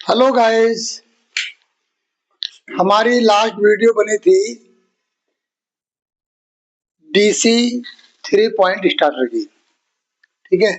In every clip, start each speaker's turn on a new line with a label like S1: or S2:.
S1: Hello guys, हमारी last video बनी थी डीसी 3 पॉइंट स्टार्टर की। ठीक है,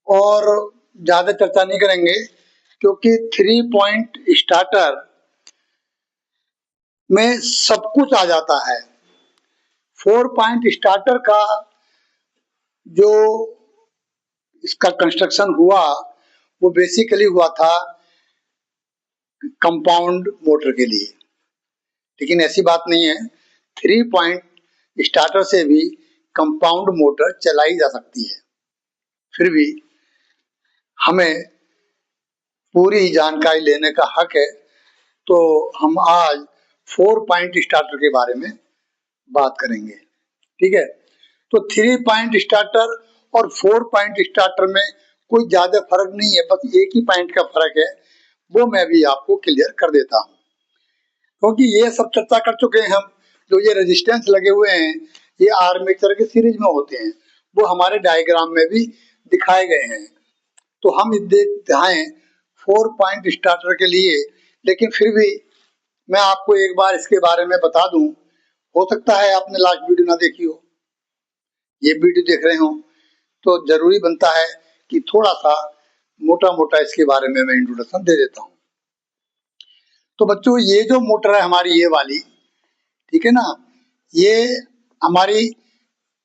S1: और ज़्यादा चर्चा नहीं करेंगे क्योंकि 3 पॉइंट स्टार्टर में सब कुछ आ जाता है। 4 पॉइंट स्टार्टर का जो इसका कंस्ट्रक्शन हुआ वो बेसिकली हुआ था कंपाउंड मोटर के लिए, लेकिन ऐसी बात नहीं है। 3 पॉइंट स्टार्टर से भी कंपाउंड मोटर चलाई जा सकती है। फिर भी हमें पूरी जानकारी लेने का हक है, तो हम आज 4 पॉइंट स्टार्टर के बारे में बात करेंगे। ठीक है, तो 3 पॉइंट स्टार्टर और 4 पॉइंट स्टार्टर में कोई ज्यादा फर्क नहीं है, बस एक ही पॉइंट का फर्क है। वो मैं भी आपको क्लियर कर देता हूँ, क्योंकि ये सब चर्चा कर चुके हैं हम। जो ये रेजिस्टेंस लगे हुए हैं ये आर्मेचर के सीरीज में होते हैं, वो हमारे डायग्राम में भी दिखाए गए हैं। तो हम दिखाएं 4 पॉइंट स्टार्टर के लिए, लेकिन फिर भी मैं आपको एक बार इसके बारे में बता दूं। हो सकता है आपने लास्ट वीडियो ना देखी हो, ये वीडियो देख रहे हो, तो जरूरी बनता है कि थोड़ा सा मोटा मोटा इसके बारे में मैं इंट्रोडक्शन दे देता हूँ। तो बच्चों, ये जो मोटर है हमारी, ये वाली, ठीक है ना, ये हमारी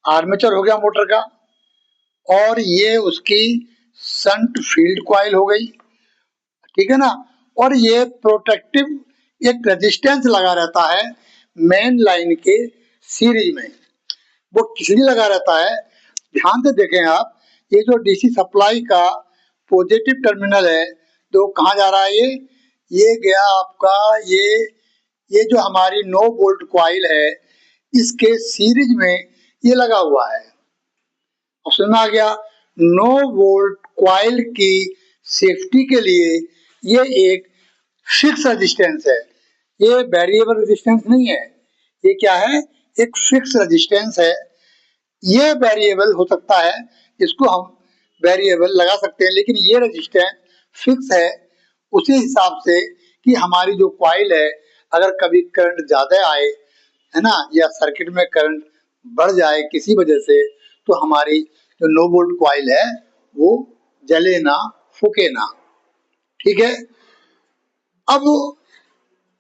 S1: आर्मेचर हो गया मोटर का, और ये उसकी शंट फील्ड कॉइल हो गई। ठीक है ना, और ये प्रोटेक्टिव एक रेजिस्टेंस लगा रहता है मेन लाइन के सीरीज में। वो किस लिए लगा रहता है, ध्यान से देखें आप। ये जो डीसी सप्लाई का पॉजिटिव टर्मिनल है, तो कहाँ जा रहा है ये गया आपका, ये जो हमारी 9 वोल्ट कॉइल है, इसके सीरीज में ये लगा हुआ है। उसमें आ गया 9 वोल्ट कॉइल की सेफ्टी के लिए ये एक फिक्स रेजिस्टेंस है, ये वेरिएबल रेजिस्टेंस नहीं है। ये क्या है, एक फिक्स रेजिस्टेंस है। ये वेरिएबल हो सकता है, इसको हम वेरिएबल लगा सकते हैं, लेकिन ये रेजिस्टेंस फिक्स है। उसी हिसाब से कि हमारी जो कॉइल है, अगर कभी करंट ज्यादा आए, है ना, या सर्किट में करंट बढ़ जाए किसी वजह से, तो हमारी जो 9 वोल्ट कॉइल है वो जले ना, फूके ना। ठीक है, अब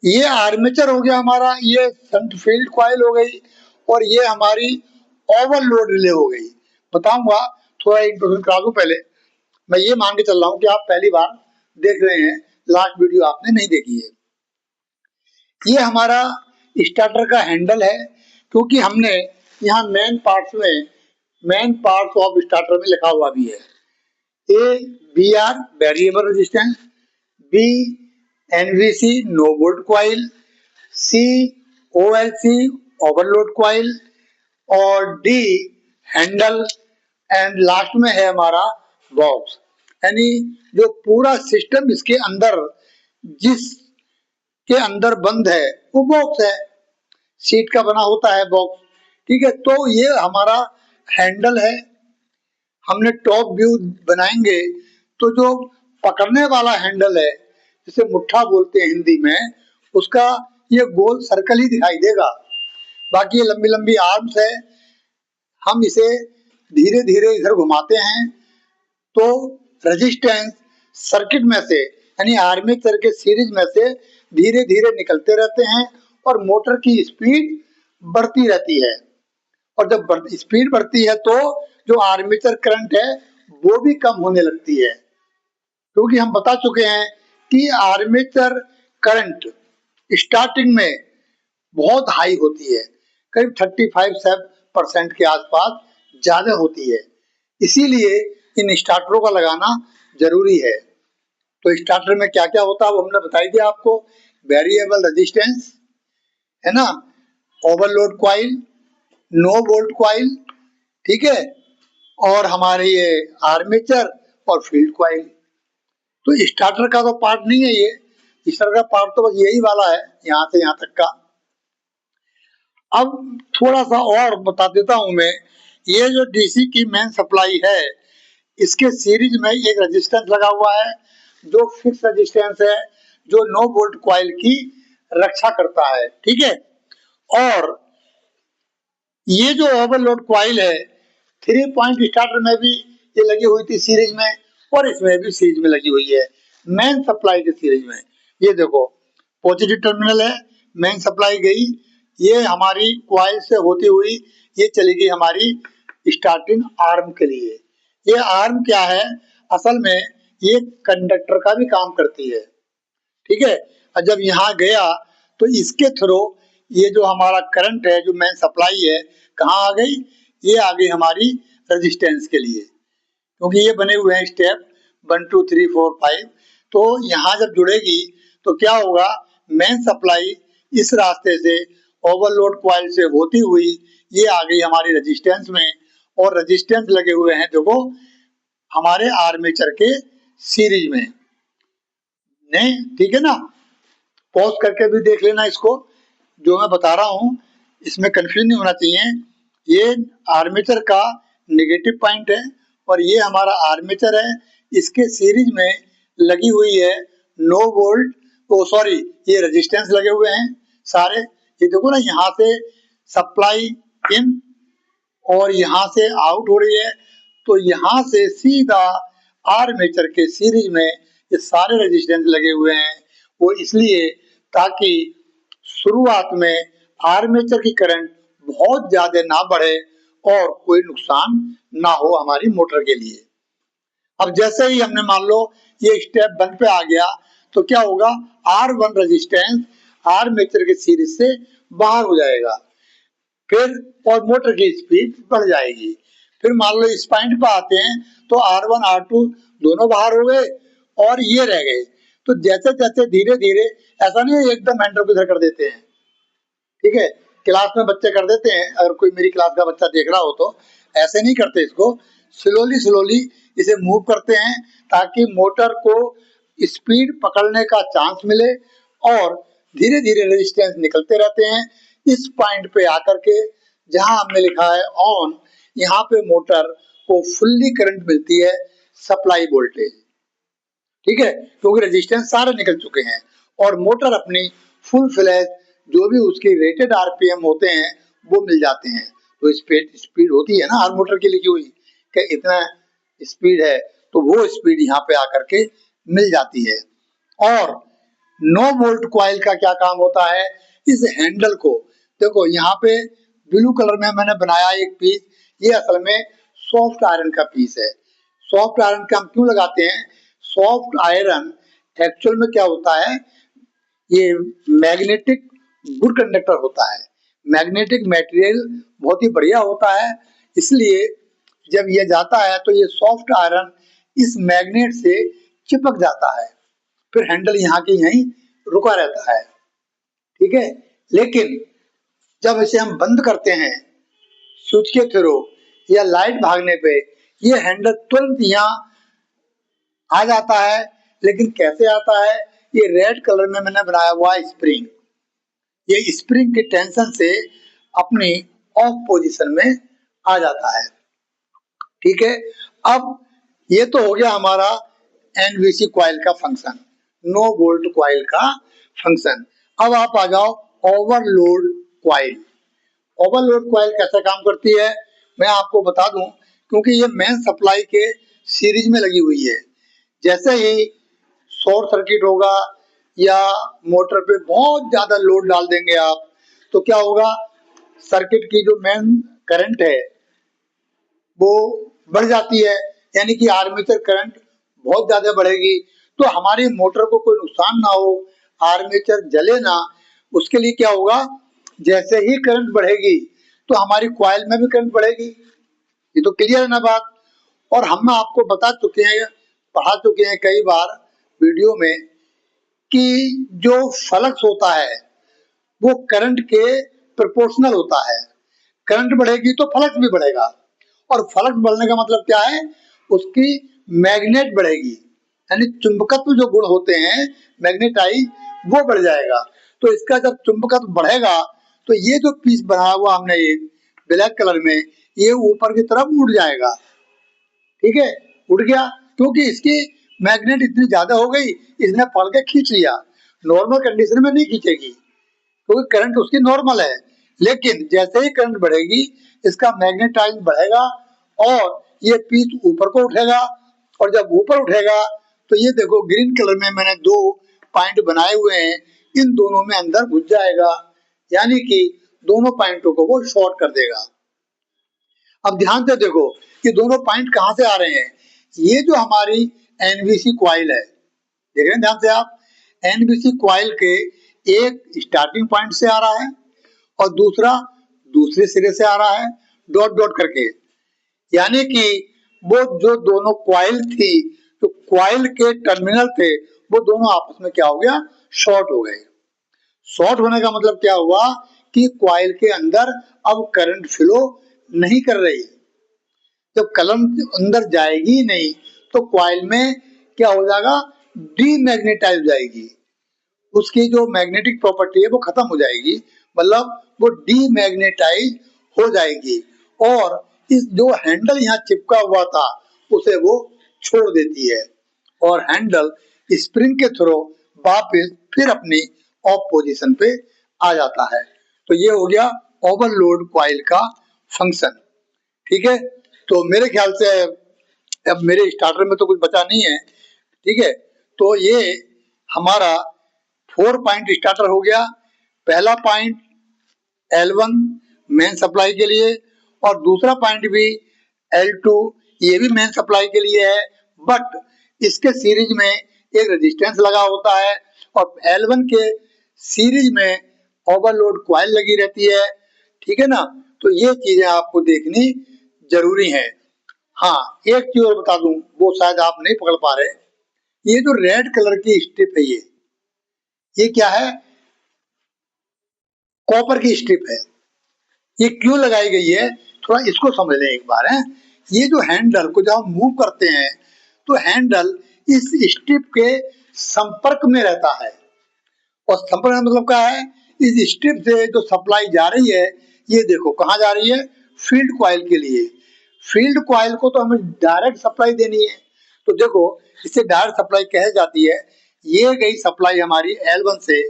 S1: ये आर्मेचर हो गया हमारा, ये शंट फील्ड कॉइल हो गई, और ये हमारी ओवरलोड रिले हो गई। बताऊंगा, थोड़ा इंट्रोडक्शन करा दूं पहले। मैं ये मान के चल रहा हूँ कि आप पहली बार देख रहे हैं, लास्ट वीडियो आपने नहीं देखी है। ये हमारा स्टार्टर का हैंडल है, क्योंकि हमने यहाँ मेन पार्ट्स ऑफ स्टार्टर में लिखा हुआ भी है। A B R variable resistance, B NVC no volt coil, C OLC overload coil, और डी हैंडल, एंड लास्ट में है हमारा बॉक्स। यानी जो पूरा सिस्टम इसके अंदर, जिस के अंदर बंद है, वो बॉक्स है, सीट का बना होता है बॉक्स। ठीक है, तो ये हमारा हैंडल है। हमने टॉप व्यू बनाएंगे तो जो पकड़ने वाला हैंडल है, जिसे मुट्ठा बोलते हैं हिंदी में, उसका ये गोल सर्कल ही दिखाई देगा। बाकी ये लंबी लंबी आर्म्स है। हम इसे धीरे धीरे इधर घुमाते हैं तो रेजिस्टेंस सर्किट में से, यानी आर्मेचर के सीरीज में से धीरे धीरे निकलते रहते हैं, और मोटर की स्पीड बढ़ती रहती है। और जब स्पीड बढ़ती है तो जो आर्मेचर करंट है वो भी कम होने लगती है, क्योंकि हम बता चुके हैं कि आर्मेचर करंट स्टार्टिंग में बहुत हाई होती है, करीब 35% के आसपास ज्यादा होती है। इसीलिए इन स्टार्टरों का लगाना जरूरी है। तो स्टार्टर में क्या क्या होता है वो हमने बताई दिया आपको। वेरिएबल रेजिस्टेंस, है ना, overload coil, no volt coil, ठीक है, और हमारे ये आर्मेचर और फील्ड कॉइल। तो स्टार्टर का तो पार्ट नहीं है ये, स्टार्टर का पार्ट तो बस यही वाला है, यहाँ से यहाँ तक का। अब थोड़ा सा और बता देता हूं मैं। ये जो डीसी की मेन सप्लाई है, इसके सीरीज में एक रेजिस्टेंस लगा हुआ है, जो फिक्स रेजिस्टेंस है, जो नो वोल्ट कॉइल की रक्षा करता है। ठीक है, और ये जो ओवरलोड कॉइल है 3 पॉइंट स्टार्टर में भी ये लगी हुई थी सीरीज में, और इसमें भी सीरीज में लगी हुई है, मेन सप्लाई के सीरीज में। ये देखो पॉजिटिव टर्मिनल है, मेन सप्लाई गई, ये हमारी कॉइल से होती हुई ये चली गई हमारी स्टार्टिंग आर्म के लिए। ये आर्म क्या है, असल में ये कंडक्टर का भी काम करती है। ठीक है, और जब यहाँ गया तो इसके थ्रू ये जो हमारा करंट है, जो मेन सप्लाई है, कहाँ आ गई, ये आ गई हमारी रेजिस्टेंस के लिए, क्योंकि ये बने हुए हैं स्टेप 1 2 3 4 5। तो यहाँ जब जुड़ेगी तो क्या होगा, मेन सप्लाई इस रास्ते से ओवरलोड कॉइल से होती हुई ये आ गई हमारी रेजिस्टेंस में, और रेजिस्टेंस लगे हुए हैं देखो हमारे आर्मेचर के सीरीज में। नहीं, ठीक है ना, पॉज करके भी देख लेना इसको, जो मैं बता रहा हूँ इसमें कंफ्यूजन नहीं होना चाहिए। ये आर्मेचर का नेगेटिव पॉइंट है और ये हमारा आर्मेचर है, इसके सीरीज में लगी हुई है नो वोल्ट, ओ सॉरी, ये रेजिस्टेंस लगे हुए हैं सारे। ये देखो ना, यहाँ से सप्लाई इन और यहाँ से आउट हो रही है, तो यहाँ से सीधा आर्मेचर के सीरीज में ये सारे रेजिस्टेंस लगे हुए हैं। वो इसलिए ताकि शुरुआत में आर्मेचर की करंट बहुत ज्यादा ना बढ़े और कोई नुकसान ना हो हमारी मोटर के लिए। अब जैसे ही हमने मान लो ये स्टेप 1 पे आ गया तो क्या होगा, R1 रेजिस्टेंस आर्मेचर के सीरीज से बाहर हो जाएगा, फिर और मोटर की स्पीड बढ़ जाएगी। फिर मान लो इस पॉइंट पे आते हैं तो R1 R2 दोनों बाहर हो गए और ये रह गए। तो जैसे जैसे धीरे धीरे, ऐसा नहीं है एकदम हैंडल को इधर कर देते हैं। ठीक है, क्लास में बच्चे कर देते हैं, अगर कोई मेरी क्लास का बच्चा देख रहा हो तो ऐसे नहीं करते, इसको स्लोली स्लोली इसे मूव करते हैं ताकि मोटर को स्पीड पकड़ने का चांस मिले, और धीरे धीरे रेजिस्टेंस निकलते रहते हैं। इस पॉइंट पे आकर के जहां हमने लिखा है ऑन, यहाँ पे मोटर को फुल्ली करंट मिलती है, सप्लाई वोल्टेज। ठीक है, क्योंकि रेजिस्टेंस सारे निकल चुके हैं और मोटर अपनी फुल फ्लैश जो भी उसकी रेटेड आरपीएम होते हैं वो मिल जाते हैं। तो स्पीड होती है ना हर मोटर की लिखी हुई कि इतना स्पीड है, तो वो स्पीड यहाँ पे आकर के मिल जाती है। और नो वोल्ट कॉइल का क्या काम होता है, इस हैंडल को देखो यहाँ पे ब्लू कलर में मैंने बनाया एक पीस, ये असल में सॉफ्ट आयरन का पीस है। सॉफ्ट आयरन का हम क्यों लगाते हैं, सॉफ्ट आयरन एक्चुअल में क्या होता है, ये मैग्नेटिक गुड कंडक्टर होता है, मैग्नेटिक मटेरियल बहुत ही बढ़िया होता है। इसलिए जब ये जाता है तो ये सॉफ्ट आयरन इस मैग्नेट से चिपक जाता है, फिर हैंडल यहाँ के यहीं रुका रहता है। ठीक है, लेकिन जब इसे हम बंद करते हैं स्विच के थ्रू या लाइट भागने पे, ये हैंडल तुरंत यहाँ आ जाता है। लेकिन कैसे आता है, ये रेड कलर में मैंने बनाया हुआ स्प्रिंग, ये स्प्रिंग की टेंशन से अपनी ऑफ पोजीशन में आ जाता है। ठीक है, अब ये तो हो गया हमारा एनवीसी कॉइल का फंक्शन, नो वोल्ट कॉइल का फंक्शन। अब आप आ जाओ ओवरलोड कॉइल। ओवरलोड कॉइल कैसे काम करती है मैं आपको बता दूं, क्योंकि ये मेन सप्लाई के सीरीज में लगी हुई है। जैसे ही शॉर्ट सर्किट होगा या मोटर पे बहुत ज्यादा लोड डाल देंगे आप, तो क्या होगा, सर्किट की जो मेन करंट है वो बढ़ जाती है, यानी कि आर्मेचर करंट बहुत ज्यादा बढ़ेगी। तो हमारी मोटर को कोई नुकसान ना हो, आर्मेचर जले ना, उसके लिए क्या होगा, जैसे ही करंट बढ़ेगी तो हमारी कॉइल में भी करंट बढ़ेगी। ये तो क्लियर है ना बात। और हम आपको बता चुके हैं, पढ़ा चुके हैं कई बार वीडियो में कि जो फ्लक्स होता है वो करंट के प्रोपोर्शनल होता है। करंट बढ़ेगी तो फ्लक्स भी बढ़ेगा, और फ्लक्स बढ़ने का मतलब क्या है, उसकी मैग्नेट बढ़ेगी, यानी चुंबकत्व जो गुण होते हैं मैग्नेटाइज, वो बढ़ जाएगा। तो इसका जब चुंबकत्व बढ़ेगा तो ये जो पीस बनाया हुआ हमने ये ब्लैक कलर में, ये ऊपर की तरफ उड़ जाएगा। ठीक है, उड़ गया, क्योंकि इसकी मैग्नेट इतनी ज्यादा हो गई, इसने पकड़ के खींच लिया। नॉर्मल कंडीशन में नहीं खींचेगी क्योंकि करंट उसकी नॉर्मल है, लेकिन जैसे ही करंट बढ़ेगी इसका मैग्नेटाइज बढ़ेगा और ये पीस ऊपर को उठेगा, और जब ऊपर उठेगा तो ये देखो ग्रीन कलर में मैंने दो पॉइंट बनाए हुए हैं, इन दोनों में अंदर घुस जाएगा, यानी कि दोनों पॉइंटों को वो शॉर्ट कर देगा। अब ध्यान से देखो कि दोनों पॉइंट कहां से आ रहे हैं। ये जो हमारी एनबीसी कॉइल है, देख रहे हैं ध्यान से आप, एनबीसी कॉइल के एक स्टार्टिंग पॉइंट से आ रहा है और दूसरा दूसरे सिरे से आ रहा है, डॉट डॉट करके, यानी कि वो जो दोनों कॉइल थी, तो कॉइल के टर्मिनल थे, वो दोनों आपस में क्या हो गया, शॉर्ट हो गए। शॉर्ट होने का मतलब क्या हुआ कि कॉइल के अंदर अब करंट फ्लो नहीं कर रही। जब करंट अंदर जाएगी नहीं तो कॉइल में क्या हो जाएगा, डीमैग्नेटाइज हो जाएगी, उसकी जो मैग्नेटिक प्रॉपर्टी है वो खत्म हो जाएगी, मतलब वो डीमैग्नेटाइज हो जाएगी, और इस जो हैंडल यहाँ चिपका हुआ था उसे वो छोड़ देती है और हैंडल स्प्रिंग के थ्रू वापस फिर अपनी ऑफ पोजीशन पे आ जाता है। तो ये हो गया ओवरलोड कॉइल का फंक्शन। ठीक है, तो मेरे ख्याल से अब मेरे स्टार्टर में तो कुछ बचा नहीं है। ठीक है, तो ये हमारा 4 पॉइंट स्टार्टर हो गया। पहला पॉइंट L1 मेन सप्लाई के लिए और दूसरा पॉइंट भी L2 ये भी मेन सप्लाई के लिए है, बट इसके सीरीज में एक रेजिस्टेंस लगा होता है और L1 के सीरीज में ओवरलोड कॉइल लगी रहती है। ठीक है ना, तो ये चीजें आपको देखनी जरूरी है। हाँ, एक चीज और बता दूं, वो शायद आप नहीं पकड़ पा रहे, ये जो रेड कलर की स्ट्रिप है, ये क्या है, कॉपर की स्ट्रिप है। ये क्यों लगाई गई है, थोड़ा इसको समझ लें एक बार है। ये जो हैंडल को जब हम मूव करते हैं तो हैंडल इस स्ट्रिप के संपर्क में रहता है, और संपर्क का मतलब क्या है, इस स्ट्रिप से जो सप्लाई जा रही है, ये देखो कहाँ जा रही है, फील्ड कॉइल के लिए। फील्ड कॉइल को तो हमें डायरेक्ट सप्लाई देनी है, तो देखो इसे डायरेक्ट सप्लाई कही जाती है। ये गई सप्लाई हमारी L1 से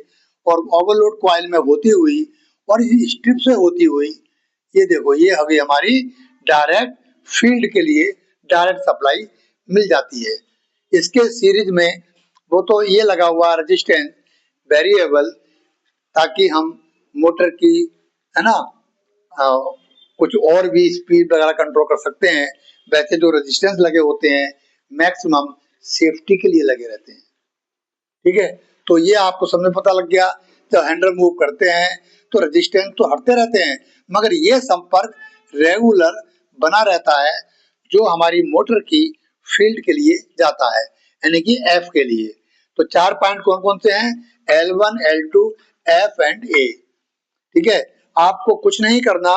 S1: और ओवरलोड कॉइल में होती हुई और इस स्ट्रिप से होती हुई, ये देखो ये अभी हमारी डायरेक्ट फील्ड के लिए डायरेक्ट सप्लाई मिल जाती है। इसके सीरीज में वो तो ये लगा हुआ रेजिस्टेंस वेरिएबल, ताकि हम मोटर की, है ना, कुछ और भी स्पीड वगैरह कंट्रोल कर सकते हैं। वैसे जो रेजिस्टेंस लगे होते हैं मैक्सिमम सेफ्टी के लिए लगे रहते हैं। ठीक है, तो ये आपको समझ में पता लग गया। जब हैंडल मूव करते हैं तो रेजिस्टेंस तो हटते रहते हैं, मगर ये संपर्क रेगुलर बना रहता है जो हमारी मोटर की फील्ड के लिए जाता है, यानी कि एफ के लिए। तो 4 पॉइंट कौन कौन से हैं, L1, L2, F and A। ठीक है, आपको कुछ नहीं करना,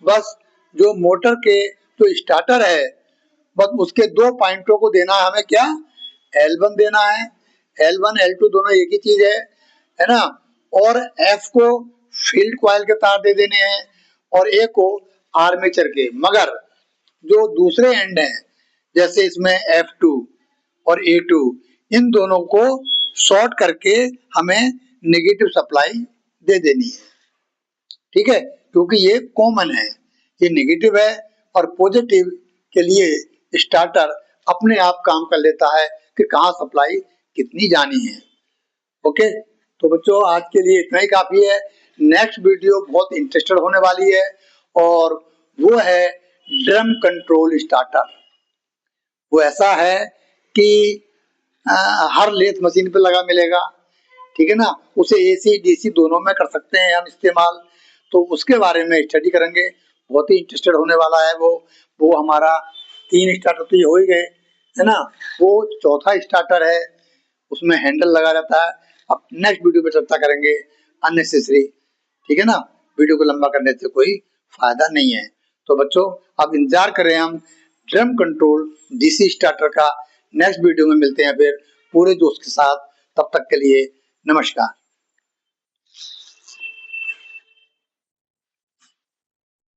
S1: बस जो मोटर के जो स्टार्टर है, बस उसके 2 पॉइंटों को देना है हमें, क्या, L1 देना है, L1 L2 दोनों एक ही चीज है ना, और F को फील्ड कॉइल के तार दे देने हैं और A को आर्मेचर के। मगर जो दूसरे एंड हैं, जैसे इसमें F2 और A2, इन दोनों को शॉर्ट करके हमें नेगेटिव सप्लाई दे देनी है। ठीक है, क्योंकि ये कॉमन है, ये नेगेटिव है और पॉजिटिव के लिए स्टार्टर अपने आप काम कर लेता है कि कहाँ सप्लाई कितनी जानी है। ओके, तो बच्चों आज के लिए इतना ही काफी है। नेक्स्ट वीडियो बहुत इंटरेस्टेड होने वाली है और वो है ड्रम कंट्रोल स्टार्टर। वो ऐसा है कि हर लेथ मशीन पे लगा मिलेगा। ठीक है ना, उसे AC DC दोनों में कर सकते हैं हम इस्तेमाल, तो उसके बारे में स्टडी करेंगे। बहुत ही इंटरेस्टेड होने वाला है वो हमारा 3 स्टार्टर तो ये हो ही गए, है ना, वो चौथा स्टार्टर है, उसमें हैंडल लगा रहता है। अब नेक्स्ट वीडियो पे चर्चा करेंगे अननेसेसरी। ठीक है ना, वीडियो को लंबा करने से कोई फायदा नहीं है। तो बच्चों अब इंतजार करें हम ड्रम कंट्रोल DC स्टार्टर का। नेक्स्ट वीडियो में मिलते हैं फिर पूरे जोश के साथ, तब तक के लिए नमस्कार।